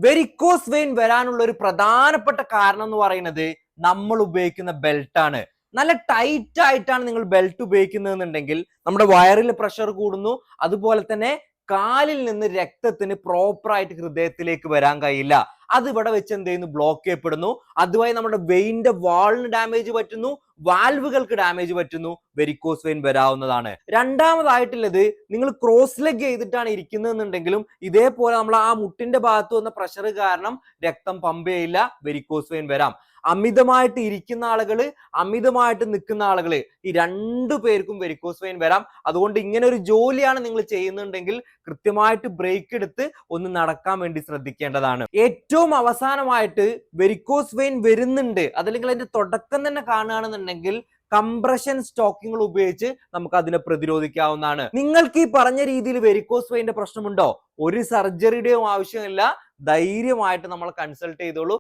Varicose vein വരാനുള്ള ഒരു പ്രധാനപ്പെട്ട കാരണം എന്ന് പറയുന്നത് നമ്മൾ ഉപയോഗിക്കുന്ന ബെൽറ്റ് ആണ്. നല്ല ടൈറ്റ് ആയിട്ടാണ് നിങ്ങൾ ബെൽറ്റ് ഉപയോഗിക്കുന്നതെന്നുണ്ടെങ്കിൽ നമ്മുടെ വയറിൽ പ്രഷർ കൂടുന്നു. അതുപോലെ തന്നെ കാലിൽ നിന്ന് രക്തത്തിന് പ്രോപ്പർ ആയിട്ട് ഹൃദയത്തിലേക്ക് വരാൻ കഴിയില്ല. അത് ഇവിടെ വെച്ച് എന്ത് ചെയ്യുന്നു, ബ്ലോക്ക് ചെയ്യപ്പെടുന്നു. അതുവഴി നമ്മുടെ വെയിന്റെ വാളിന് ഡാമേജ് പറ്റുന്നു, വാൽവുകൾക്ക് ഡാമേജ് പറ്റുന്നു, വെരിക്കോസ് വെയിൻ വരാവുന്നതാണ്. രണ്ടാമതായിട്ടുള്ളത്, നിങ്ങൾ ക്രോസ് ലെഗ് ചെയ്തിട്ടാണ് ഇരിക്കുന്നതെന്നുണ്ടെങ്കിലും ഇതേപോലെ നമ്മൾ ആ മുട്ടിന്റെ ഭാഗത്ത് വന്ന പ്രഷർ കാരണം രക്തം പമ്പ് ചെയ്യില്ല, വെരിക്കോസ് വെയിൻ വരാം. അമിതമായിട്ട് ഇരിക്കുന്ന ആളുകള്, അമിതമായിട്ട് നിൽക്കുന്ന ആളുകള്, ഈ രണ്ടു പേർക്കും വെരിക്കോസ് വെയിൻ വരാം. അതുകൊണ്ട് ഇങ്ങനെ ഒരു ജോലിയാണ് നിങ്ങൾ ചെയ്യുന്നുണ്ടെങ്കിൽ കൃത്യമായിട്ട് ബ്രേക്ക് എടുത്ത് ഒന്ന് നടക്കാൻ വേണ്ടി ശ്രദ്ധിക്കേണ്ടതാണ്. ഏറ്റവും അവസാനമായിട്ട് വെരിക്കോസ് വെയിൻ വരുന്നുണ്ട്, അതല്ലെങ്കിൽ അതിന്റെ തുടക്കം തന്നെ കാണുകയാണെന്നുണ്ടെങ്കിൽ കംപ്രഷൻ സ്റ്റോക്കിങ്ങൾ ഉപയോഗിച്ച് നമുക്ക് അതിനെ പ്രതിരോധിക്കാവുന്നതാണ്. നിങ്ങൾക്ക് ഈ പറഞ്ഞ രീതിയിൽ വെരിക്കോസ് വെയിന്റെ പ്രശ്നമുണ്ടോ? ഒരു സർജറിയുടെയും ആവശ്യമില്ല, ധൈര്യമായിട്ട് നമ്മൾ കൺസൾട്ട് ചെയ്തോളൂ.